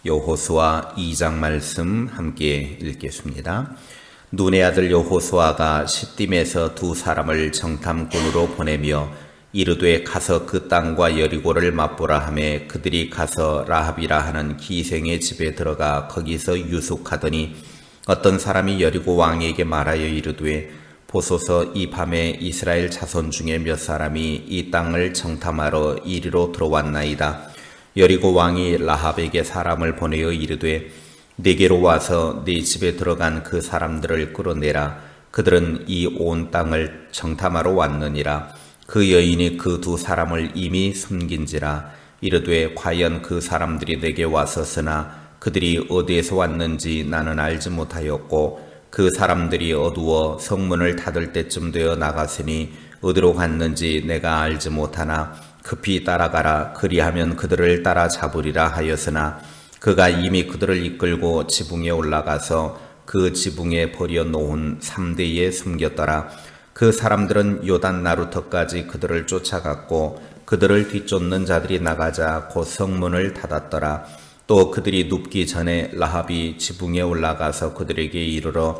여호수아 2장 말씀 함께 읽겠습니다. 눈의 아들 여호수아가 시딤에서 두 사람을 정탐꾼으로 보내며 이르되 가서 그 땅과 여리고를 맛보라 하매 그들이 가서 라합이라 하는 기생의 집에 들어가 거기서 유숙하더니 어떤 사람이 여리고 왕에게 말하여 이르되 보소서 이 밤에 이스라엘 자손 중에 몇 사람이 이 땅을 정탐하러 이리로 들어왔나이다. 여리고 왕이 라합에게 사람을 보내어 이르되 네게로 와서 네 집에 들어간 그 사람들을 끌어내라. 그들은 이 온 땅을 정탐하러 왔느니라. 그 여인이 그 두 사람을 이미 숨긴지라. 이르되 과연 그 사람들이 내게 왔었으나 그들이 어디에서 왔는지 나는 알지 못하였고 그 사람들이 어두워 성문을 닫을 때쯤 되어 나갔으니 어디로 갔는지 내가 알지 못하나 급히 따라가라. 그리하면 그들을 따라잡으리라 하였으나 그가 이미 그들을 이끌고 지붕에 올라가서 그 지붕에 버려놓은 삼대에 숨겼더라. 그 사람들은 요단 나루터까지 그들을 쫓아갔고 그들을 뒤쫓는 자들이 나가자 곧 성문을 닫았더라. 또 그들이 눕기 전에 라합이 지붕에 올라가서 그들에게 이르러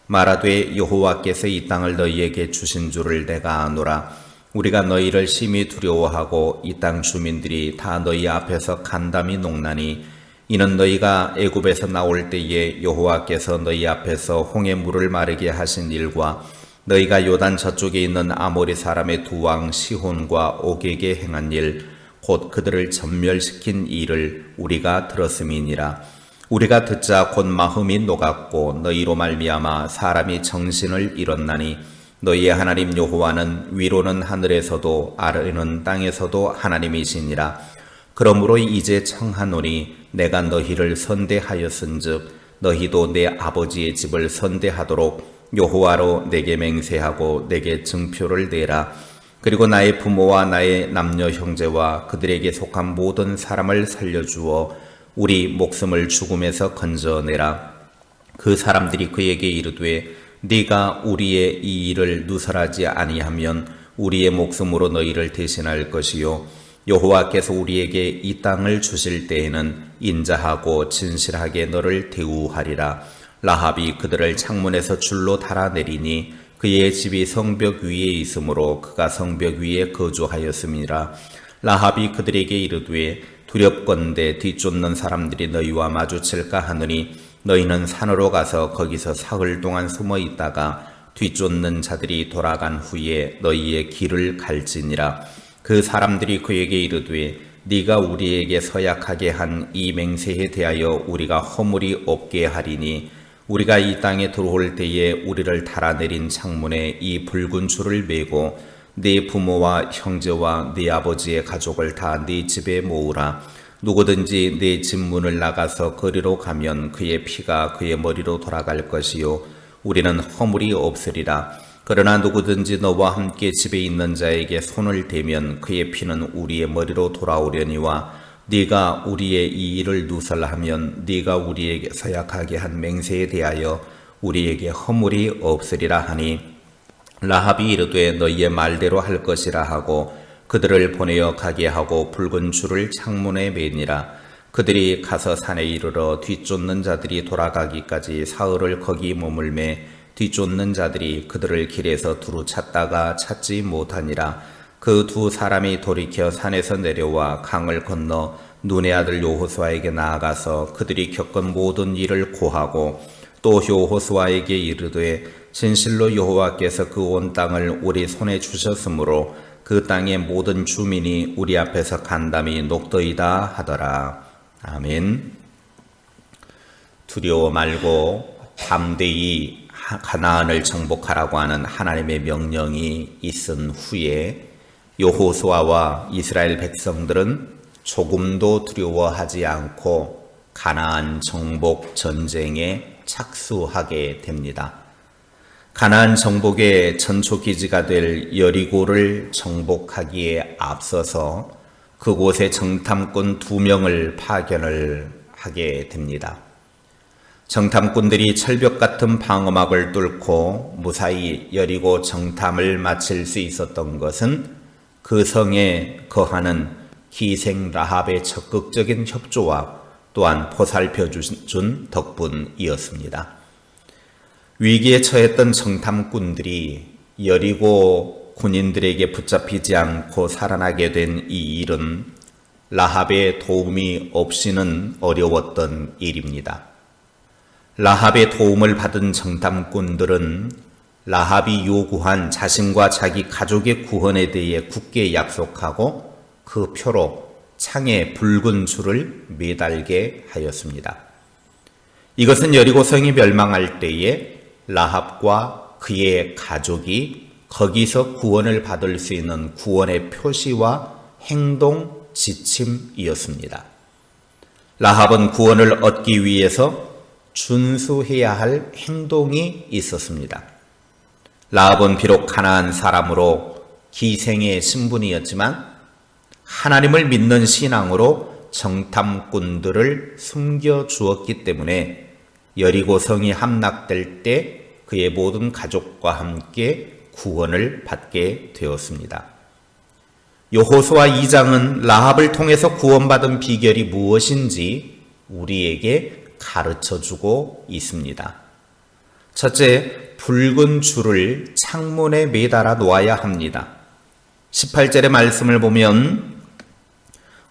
말하되 여호와께서 이 땅을 너희에게 주신 줄을 내가 아노라. 우리가 너희를 심히 두려워하고 이 땅 주민들이 다 너희 앞에서 간담이 녹나니 이는 너희가 애굽에서 나올 때에 여호와께서 너희 앞에서 홍해 물을 마르게 하신 일과 너희가 요단 저쪽에 있는 아모리 사람의 두 왕 시혼과 옥에게 행한 일 곧 그들을 전멸시킨 일을 우리가 들었음이니라. 우리가 듣자 곧 마음이 녹았고 너희로 말미암아 사람이 정신을 잃었나니 너희의 하나님 여호와는 위로는 하늘에서도 아래는 땅에서도 하나님이시니라. 그러므로 이제 청하노니 내가 너희를 선대하였은즉 너희도 내 아버지의 집을 선대하도록 여호와로 내게 맹세하고 내게 증표를 내라. 그리고 나의 부모와 나의 남녀 형제와 그들에게 속한 모든 사람을 살려주어 우리 목숨을 죽음에서 건져내라. 그 사람들이 그에게 이르되 네가 우리의 이 일을 누설하지 아니하면 우리의 목숨으로 너희를 대신할 것이요 여호와께서 우리에게 이 땅을 주실 때에는 인자하고 진실하게 너를 대우하리라. 라합이 그들을 창문에서 줄로 달아내리니 그의 집이 성벽 위에 있으므로 그가 성벽 위에 거주하였음이라. 라합이 그들에게 이르되 두렵건대 뒤쫓는 사람들이 너희와 마주칠까 하느니 너희는 산으로 가서 거기서 사흘 동안 숨어 있다가 뒤쫓는 자들이 돌아간 후에 너희의 길을 갈지니라. 그 사람들이 그에게 이르되 네가 우리에게 서약하게 한 이 맹세에 대하여 우리가 허물이 없게 하리니 우리가 이 땅에 들어올 때에 우리를 달아내린 창문에 이 붉은 줄을 매고 네 부모와 형제와 네 아버지의 가족을 다 네 집에 모으라. 누구든지 네 집 문을 나가서 거리로 가면 그의 피가 그의 머리로 돌아갈 것이요 우리는 허물이 없으리라. 그러나 누구든지 너와 함께 집에 있는 자에게 손을 대면 그의 피는 우리의 머리로 돌아오려니와 네가 우리의 이 일을 누설하면 네가 우리에게 서약하게 한 맹세에 대하여 우리에게 허물이 없으리라 하니 라합이 이르되 너희의 말대로 할 것이라 하고 그들을 보내어 가게 하고 붉은 줄을 창문에 매니라. 그들이 가서 산에 이르러 뒤쫓는 자들이 돌아가기까지 사흘을 거기 머물매 뒤쫓는 자들이 그들을 길에서 두루 찾다가 찾지 못하니라. 그 두 사람이 돌이켜 산에서 내려와 강을 건너 눈의 아들 여호수아에게 나아가서 그들이 겪은 모든 일을 고하고 또 여호수아에게 이르되 진실로 여호와께서 그 온 땅을 우리 손에 주셨으므로 그 땅의 모든 주민이 우리 앞에서 간담이 녹더이다 하더라. 아멘. 두려워 말고 담대히 가나안을 정복하라고 하는 하나님의 명령이 있은 후에 여호수아와 이스라엘 백성들은 조금도 두려워하지 않고 가나안 정복 전쟁에 착수하게 됩니다. 가나안 정복의 전초기지가 될 여리고를 정복하기에 앞서서 그곳에 정탐꾼 2명을 파견을 하게 됩니다. 정탐꾼들이 철벽 같은 방어막을 뚫고 무사히 여리고 정탐을 마칠 수 있었던 것은 그 성에 거하는 기생 라합의 적극적인 협조와 또한 보살펴 준 덕분이었습니다. 위기에 처했던 정탐꾼들이 여리고 군인들에게 붙잡히지 않고 살아나게 된 이 일은 라합의 도움이 없이는 어려웠던 일입니다. 라합의 도움을 받은 정탐꾼들은 라합이 요구한 자신과 자기 가족의 구원에 대해 굳게 약속하고 그 표로 창에 붉은 줄을 매달게 하였습니다. 이것은 여리고성이 멸망할 때에 라합과 그의 가족이 거기서 구원을 받을 수 있는 구원의 표시와 행동 지침이었습니다. 라합은 구원을 얻기 위해서 준수해야 할 행동이 있었습니다. 라합은 비록 가나안 사람으로 기생의 신분이었지만 하나님을 믿는 신앙으로 정탐꾼들을 숨겨주었기 때문에 여리고성이 함락될 때 그의 모든 가족과 함께 구원을 받게 되었습니다. 여호수아 2장은 라합을 통해서 구원받은 비결이 무엇인지 우리에게 가르쳐주고 있습니다. 첫째, 붉은 줄을 창문에 매달아 놓아야 합니다. 18절의 말씀을 보면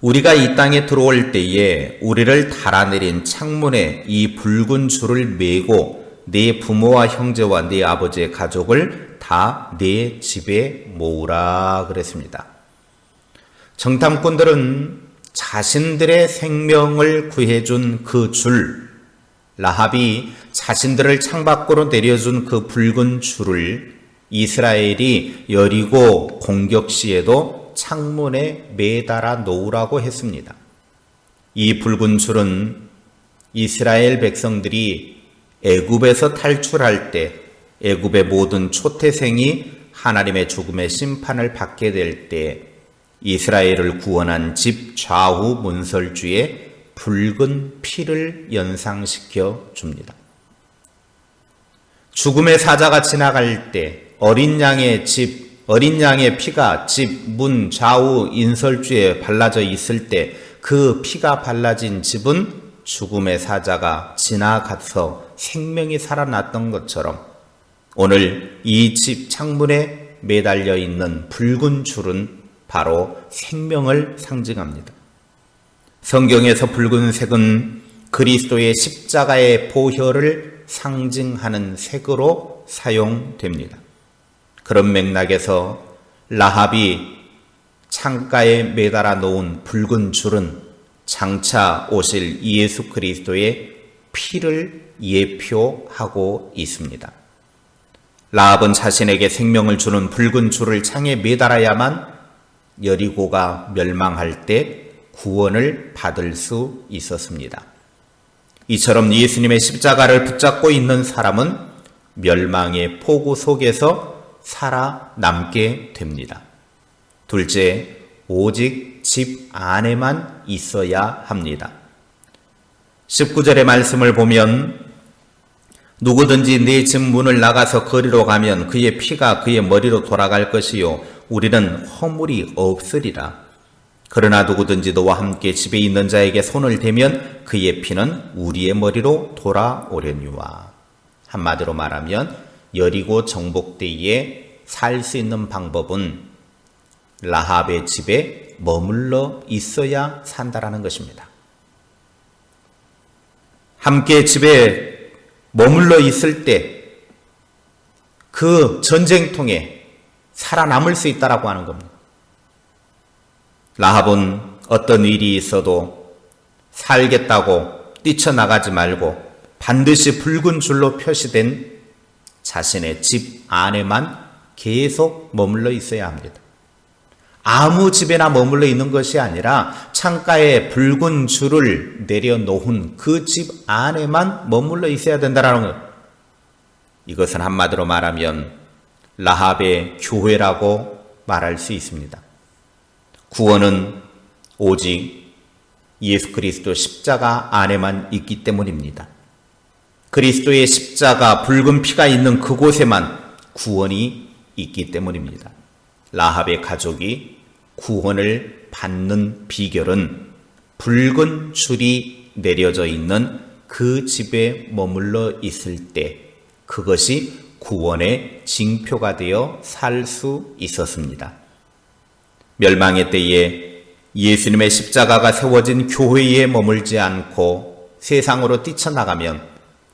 우리가 이 땅에 들어올 때에 우리를 달아내린 창문에 이 붉은 줄을 매고 네 부모와 형제와 네 아버지의 가족을 다 네 집에 모으라 그랬습니다. 정탐꾼들은 자신들의 생명을 구해준 그 줄, 라합이 자신들을 창밖으로 내려준 그 붉은 줄을 이스라엘이 여리고 공격 시에도 창문에 매달아 놓으라고 했습니다. 이 붉은 줄은 이스라엘 백성들이 애굽에서 탈출할 때 애굽의 모든 초태생이 하나님의 죽음의 심판을 받게 될 때 이스라엘을 구원한 집 좌우 문설주에 붉은 피를 연상시켜 줍니다. 죽음의 사자가 지나갈 때 어린 양의 피가 집 문 좌우 인설주에 발라져 있을 때 그 피가 발라진 집은 죽음의 사자가 지나가서 생명이 살아났던 것처럼 오늘 이 집 창문에 매달려 있는 붉은 줄은 바로 생명을 상징합니다. 성경에서 붉은색은 그리스도의 십자가의 보혈을 상징하는 색으로 사용됩니다. 그런 맥락에서 라합이 창가에 매달아 놓은 붉은 줄은 장차 오실 예수 그리스도의 피를 예표하고 있습니다. 라합은 자신에게 생명을 주는 붉은 줄을 창에 매달아야만 여리고가 멸망할 때 구원을 받을 수 있었습니다. 이처럼 예수님의 십자가를 붙잡고 있는 사람은 멸망의 폭우 속에서 살아남게 됩니다. 둘째, 오직 집 안에만 있어야 합니다. 19절의 말씀을 보면 누구든지 네 집 문을 나가서 거리로 가면 그의 피가 그의 머리로 돌아갈 것이요 우리는 허물이 없으리라. 그러나 누구든지 너와 함께 집에 있는 자에게 손을 대면 그의 피는 우리의 머리로 돌아오려니와. 한마디로 말하면 여리고 정복 때에 살 수 있는 방법은 라합의 집에 머물러 있어야 산다라는 것입니다. 함께 집에 머물러 있을 때 그 전쟁통에 살아남을 수 있다라고 하는 겁니다. 라합은 어떤 일이 있어도 살겠다고 뛰쳐나가지 말고 반드시 붉은 줄로 표시된 자신의 집 안에만 계속 머물러 있어야 합니다. 아무 집에나 머물러 있는 것이 아니라 창가에 붉은 줄을 내려놓은 그 집 안에만 머물러 있어야 된다는 것. 이것은 한마디로 말하면 라합의 교회라고 말할 수 있습니다. 구원은 오직 예수 그리스도 십자가 안에만 있기 때문입니다. 그리스도의 십자가 붉은 피가 있는 그곳에만 구원이 있기 때문입니다. 라합의 가족이 구원을 받는 비결은 붉은 줄이 내려져 있는 그 집에 머물러 있을 때 그것이 구원의 징표가 되어 살 수 있었습니다. 멸망의 때에 예수님의 십자가가 세워진 교회에 머물지 않고 세상으로 뛰쳐나가면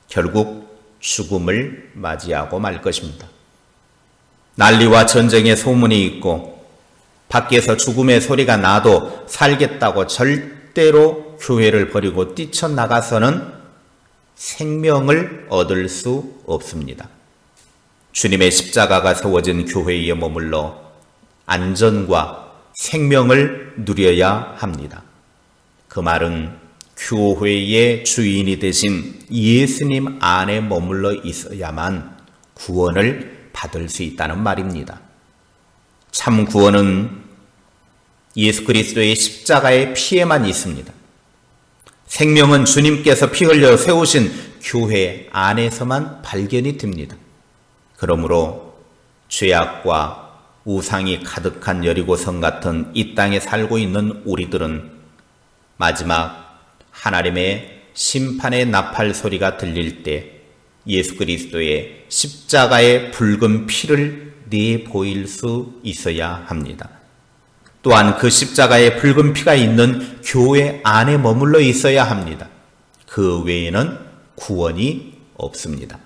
결국 죽음을 맞이하고 말 것입니다. 난리와 전쟁의 소문이 있고 밖에서 죽음의 소리가 나도 살겠다고 절대로 교회를 버리고 뛰쳐나가서는 생명을 얻을 수 없습니다. 주님의 십자가가 세워진 교회에 머물러 안전과 생명을 누려야 합니다. 그 말은 교회의 주인이 되신 예수님 안에 머물러 있어야만 구원을 받을 수 있다는 말입니다. 참 구원은 예수 그리스도의 십자가의 피에만 있습니다. 생명은 주님께서 피 흘려 세우신 교회 안에서만 발견이 됩니다. 그러므로 죄악과 우상이 가득한 여리고성 같은 이 땅에 살고 있는 우리들은 마지막 하나님의 심판의 나팔 소리가 들릴 때 예수 그리스도의 십자가의 붉은 피를 내보일 수 있어야 합니다. 또한 그 십자가의 붉은 피가 있는 교회 안에 머물러 있어야 합니다. 그 외에는 구원이 없습니다.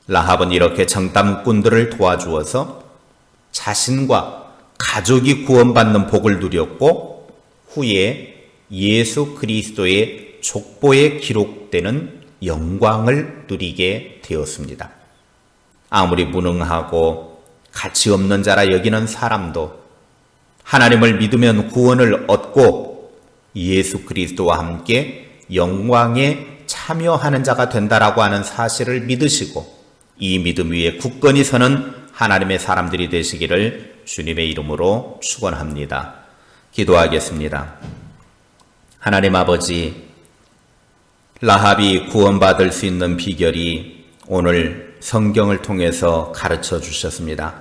라합은 이렇게 정탐꾼들을 도와주어서 자신과 가족이 구원받는 복을 누렸고 후에 예수 그리스도의 족보에 기록되는 영광을 누리게 되었습니다. 아무리 무능하고 가치 없는 자라 여기는 사람도 하나님을 믿으면 구원을 얻고 예수 그리스도와 함께 영광에 참여하는 자가 된다라고 하는 사실을 믿으시고 이 믿음 위에 굳건히 서는 하나님의 사람들이 되시기를 주님의 이름으로 축원합니다. 기도하겠습니다. 하나님 아버지, 라합이 구원받을 수 있는 비결이 오늘 성경을 통해서 가르쳐 주셨습니다.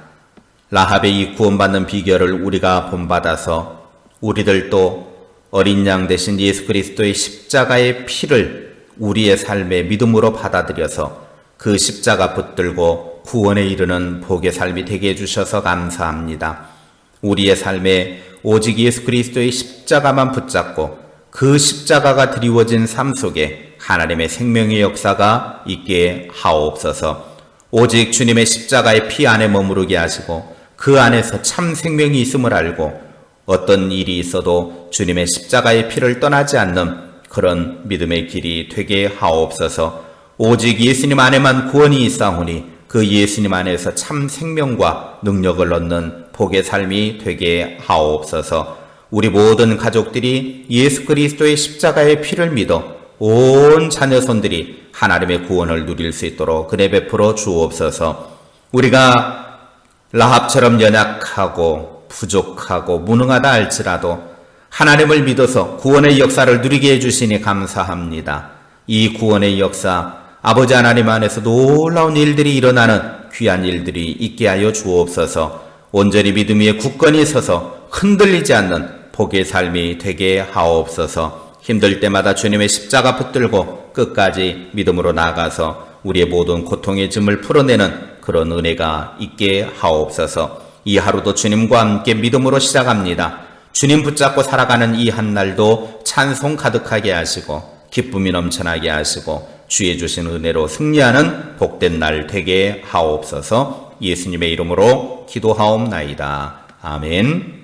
라합의 이 구원받는 비결을 우리가 본받아서 우리들도 어린 양 되신 예수 그리스도의 십자가의 피를 우리의 삶의 믿음으로 받아들여서 그 십자가 붙들고 구원에 이르는 복의 삶이 되게 해주셔서 감사합니다. 우리의 삶에 오직 예수 그리스도의 십자가만 붙잡고 그 십자가가 드리워진 삶 속에 하나님의 생명의 역사가 있게 하옵소서. 오직 주님의 십자가의 피 안에 머무르게 하시고 그 안에서 참 생명이 있음을 알고 어떤 일이 있어도 주님의 십자가의 피를 떠나지 않는 그런 믿음의 길이 되게 하옵소서. 오직 예수님 안에만 구원이 있사오니 그 예수님 안에서 참 생명과 능력을 얻는 복의 삶이 되게 하옵소서. 우리 모든 가족들이 예수 그리스도의 십자가의 피를 믿어 온 자녀손들이 하나님의 구원을 누릴 수 있도록 은혜 베풀어 주옵소서. 우리가 라합처럼 연약하고 부족하고 무능하다 할지라도 하나님을 믿어서 구원의 역사를 누리게 해주시니 감사합니다. 이 구원의 역사 아버지 하나님 안에서 놀라운 일들이 일어나는 귀한 일들이 있게 하여 주옵소서. 온전히 믿음 위에 굳건히 서서 흔들리지 않는 복의 삶이 되게 하옵소서. 힘들 때마다 주님의 십자가 붙들고 끝까지 믿음으로 나아가서 우리의 모든 고통의 짐을 풀어내는 그런 은혜가 있게 하옵소서. 이 하루도 주님과 함께 믿음으로 시작합니다. 주님 붙잡고 살아가는 이 한날도 찬송 가득하게 하시고 기쁨이 넘쳐나게 하시고 주의 주신 은혜로 승리하는 복된 날 되게 하옵소서. 예수님의 이름으로 기도하옵나이다. 아멘.